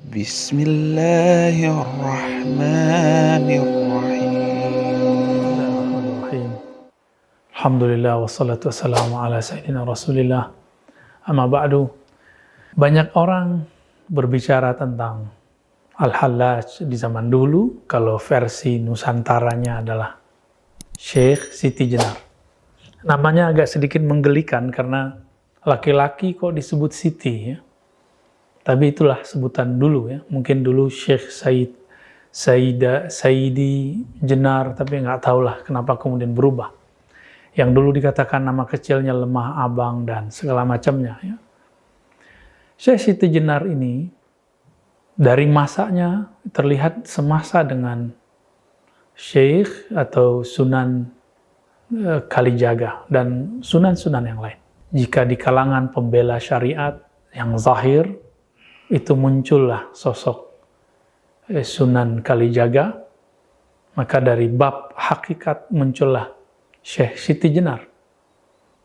Bismillahirrahmanirrahim. Bismillahirrahmanirrahim. Alhamdulillah wassalatu wassalamu ala sayyidina Rasulillah. Amma ba'du. Banyak orang berbicara tentang Al-Hallaj di zaman dulu, kalau versi Nusantaranya adalah Syekh Siti Jenar. Namanya agak sedikit menggelikan karena laki-laki kok disebut Siti ya. Tapi itulah sebutan dulu ya. Mungkin dulu Syekh Saidi Jenar, tapi nggak tahulah kenapa kemudian berubah. Yang dulu dikatakan nama kecilnya Lemah Abang dan segala macamnya ya. Syekh Siti Jenar ini dari masanya terlihat semasa dengan Syekh atau Sunan Kalijaga dan sunan-sunan yang lain. Jika di kalangan pembela syariat yang zahir, itu muncullah sosok Sunan Kalijaga, maka dari bab hakikat muncullah Syekh Siti Jenar.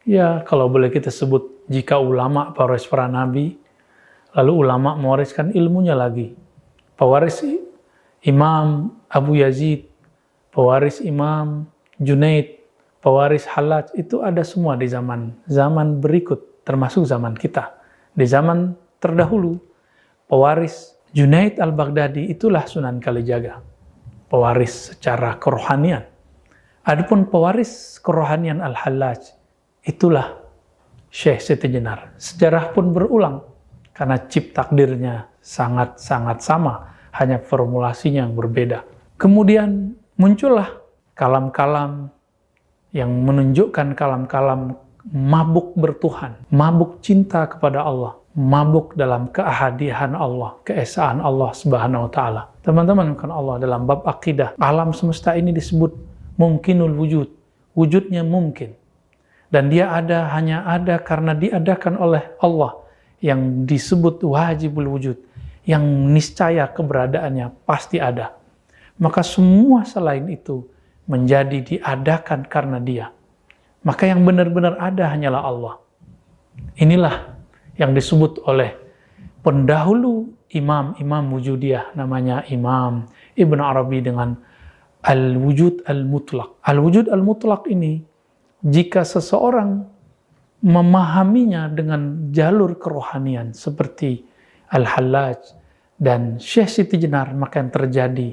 Ya, kalau boleh kita sebut, jika ulama pewaris para nabi, lalu ulama mewariskan ilmunya lagi. Pewaris Imam Abu Yazid, pewaris Imam Junaid, pewaris Hallaj, itu ada semua di zaman berikut, termasuk zaman kita. Di zaman terdahulu, pewaris Junaid al-Baghdadi itulah Sunan Kalijaga, pewaris secara kerohanian. Adapun pewaris kerohanian Al-Hallaj, itulah Syekh Siti Jenar. Sejarah pun berulang, karena cip takdirnya sangat-sangat sama, hanya formulasinya yang berbeda. Kemudian muncullah kalam-kalam yang menunjukkan kalam-kalam mabuk bertuhan, mabuk cinta kepada Allah, mabuk dalam keahadian Allah, keesaan Allah Subhanahu wa taala. Teman-teman, kan Allah dalam bab akidah, alam semesta ini disebut mungkinul wujud. Wujudnya mungkin. Dan dia hanya ada karena diadakan oleh Allah, yang disebut wajibul wujud, yang niscaya keberadaannya pasti ada. Maka semua selain itu menjadi diadakan karena dia. Maka yang benar-benar ada hanyalah Allah. Inilah yang disebut oleh pendahulu imam wujudiyah, namanya Imam Ibn Arabi dengan Al-Wujud Al-Mutlaq. Al-Wujud Al-Mutlaq ini, jika seseorang memahaminya dengan jalur kerohanian seperti Al-Hallaj dan Syekh Siti Jenar, maka yang terjadi,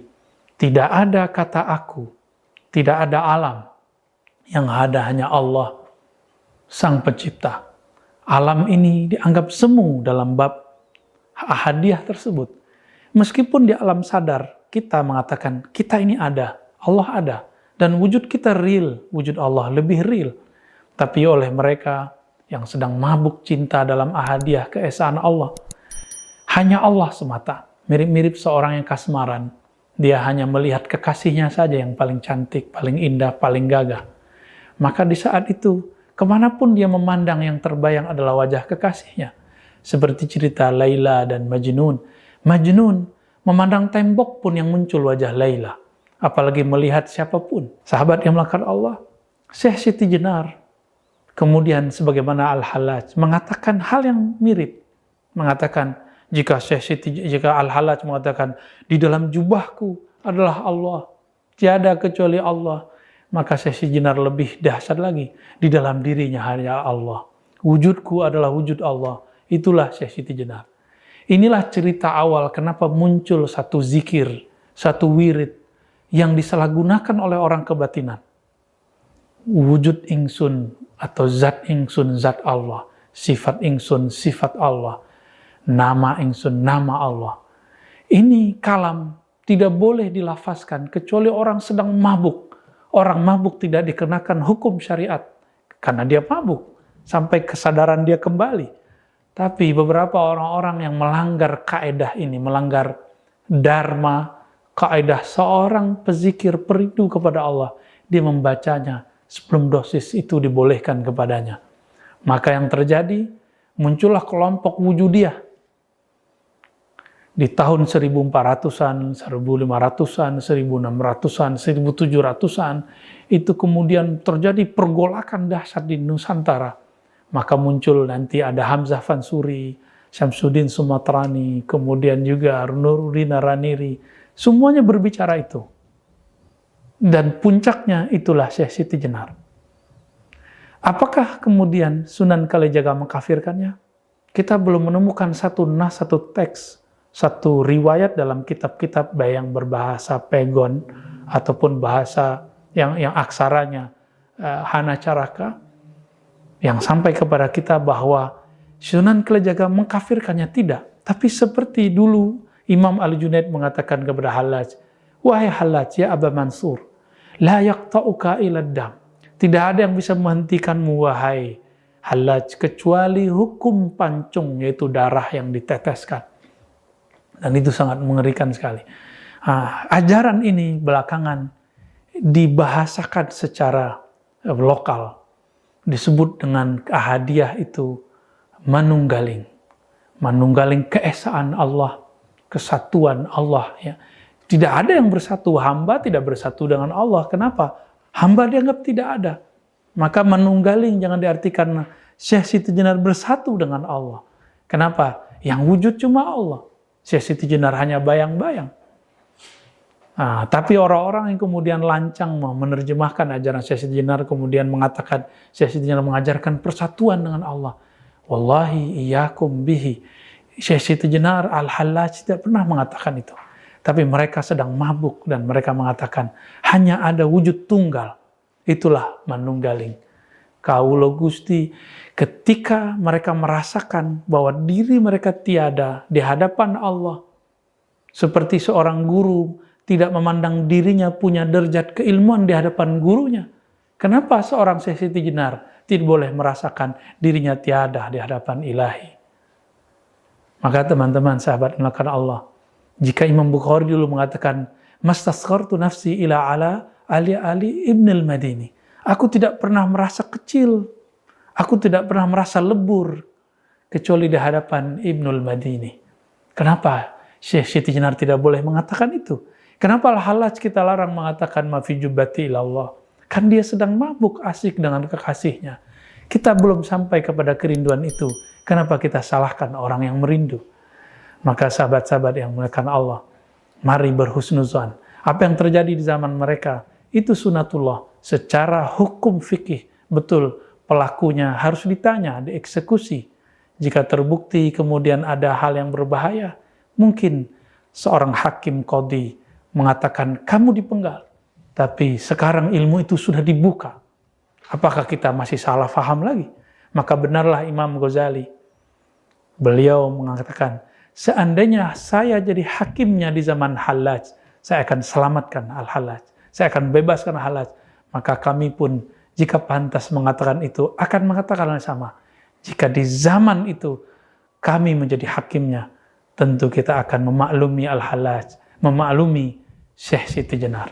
tidak ada kata aku, tidak ada alam, yang ada hanya Allah, Sang Pencipta. Alam ini dianggap semu dalam bab ahadiyah tersebut. Meskipun di alam sadar, kita mengatakan, kita ini ada, Allah ada, dan wujud kita real, wujud Allah lebih real. Tapi oleh mereka yang sedang mabuk cinta dalam ahadiyah keesaan Allah, hanya Allah semata. Mirip-mirip seorang yang kasmaran. Dia hanya melihat kekasihnya saja yang paling cantik, paling indah, paling gagah. Maka di saat itu, kemanapun dia memandang, yang terbayang adalah wajah kekasihnya. Seperti cerita Laila dan Majnun. Majnun memandang tembok pun yang muncul wajah Laila. Apalagi melihat siapapun. Sahabat yang melakukan Allah, Syekh Siti Jenar, kemudian sebagaimana Al-Hallaj, mengatakan hal yang mirip. Mengatakan, jika Al-Hallaj mengatakan, di dalam jubahku adalah Allah, tiada kecuali Allah, maka Syekh Siti Jenar lebih dahsyat lagi, di dalam dirinya hanya Allah. Wujudku adalah wujud Allah. Itulah Syekh Siti Jenar. Inilah cerita awal kenapa muncul satu zikir, satu wirid yang disalahgunakan oleh orang kebatinan. Wujud ingsun atau zat ingsun, zat Allah. Sifat ingsun, sifat Allah. Nama ingsun, nama Allah. Ini kalam tidak boleh dilafazkan kecuali orang sedang mabuk. Orang mabuk tidak dikenakan hukum syariat karena dia mabuk sampai kesadaran dia kembali. Tapi beberapa orang-orang yang melanggar kaedah ini, melanggar dharma, kaedah seorang pezikir perindu kepada Allah, dia membacanya sebelum dosis itu dibolehkan kepadanya. Maka yang terjadi, muncullah kelompok wujudiyah. Di tahun 1400-an, 1500-an, 1600-an, 1700-an, itu kemudian terjadi pergolakan dahsyat di Nusantara. Maka muncul nanti ada Hamzah Fansuri, Syamsuddin Sumatrani, kemudian juga Nuruddin Araniri, semuanya berbicara itu. Dan puncaknya itulah Syekh Siti Jenar. Apakah kemudian Sunan Kalijaga mengkafirkannya? Kita belum menemukan satu nas, satu teks, satu riwayat dalam kitab-kitab baik yang berbahasa Pegon ataupun bahasa yang aksaranya Hana Caraka yang sampai kepada kita bahwa Sunan Kalijaga mengkafirkannya, tidak. Tapi seperti dulu Imam Al-Junaid mengatakan kepada Hallaj, wahai Hallaj, ya Aba Mansur, la yaqta'uka ila dam. Tidak ada yang bisa menghentikanmu, wahai Hallaj, kecuali hukum pancung, yaitu darah yang diteteskan. Dan itu sangat mengerikan sekali. Ajaran ini belakangan dibahasakan secara lokal. Disebut dengan Ahadiyah itu manunggaling. Manunggaling keesaan Allah, kesatuan Allah. Ya. Tidak ada yang bersatu, hamba tidak bersatu dengan Allah. Kenapa? Hamba dianggap tidak ada. Maka manunggaling jangan diartikan Syekh Siti Jenar bersatu dengan Allah. Kenapa? Yang wujud cuma Allah. Syekh Siti Jenar hanya bayang-bayang. Tapi orang-orang yang kemudian lancang menerjemahkan ajaran Syekh Siti Jenar, kemudian mengatakan Syekh Siti Jenar mengajarkan persatuan dengan Allah. Wallahi iyyakum bihi. Syekh Siti Jenar Al-Hallaj tidak pernah mengatakan itu. Tapi mereka sedang mabuk dan mereka mengatakan hanya ada wujud tunggal. Itulah manunggaling. Kaulo Gusti, ketika mereka merasakan bahwa diri mereka tiada di hadapan Allah, seperti seorang guru tidak memandang dirinya punya derajat keilmuan di hadapan gurunya. Kenapa seorang Syekh Siti Jenar tidak boleh merasakan dirinya tiada di hadapan ilahi? Maka teman-teman sahabat melakukan Allah, jika Imam Bukhari dulu mengatakan, mastasghartu nafsi ila ala Ali Ibn al-Madini. Aku tidak pernah merasa kecil, aku tidak pernah merasa lebur, kecuali di hadapan Ibn al-Madini. Kenapa Syekh Siti Jenar tidak boleh mengatakan itu? Kenapa Al-Hallaj kita larang mengatakan ma fi jubbati ilallah? Kan dia sedang mabuk asik dengan kekasihnya. Kita belum sampai kepada kerinduan itu. Kenapa kita salahkan orang yang merindu? Maka sahabat-sahabat yang memuliakan Allah, mari berhusnuzan. Apa yang terjadi di zaman mereka, itu sunatullah. Secara hukum fikih, betul, pelakunya harus ditanya, dieksekusi. Jika terbukti kemudian ada hal yang berbahaya, mungkin seorang hakim qadhi mengatakan, kamu dipenggal. Tapi sekarang ilmu itu sudah dibuka. Apakah kita masih salah faham lagi? Maka benarlah Imam Ghazali. Beliau mengatakan, seandainya saya jadi hakimnya di zaman Hallaj, saya akan selamatkan Al-Hallaj. Saya akan bebaskan Al-Hallaj. Maka kami pun, jika pantas mengatakan itu, akan mengatakan yang sama. Jika di zaman itu, kami menjadi hakimnya, tentu kita akan memaklumi Al-Hallaj, memaklumi Syekh Siti Jenar.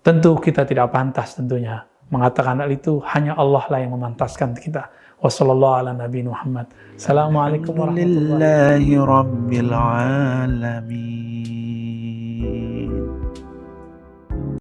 Tentu kita tidak pantas tentunya mengatakan hal itu, hanya Allah lah yang memantaskan kita. Wassallallahu ala nabi Muhammad. Assalamualaikum warahmatullahi wabarakatuh.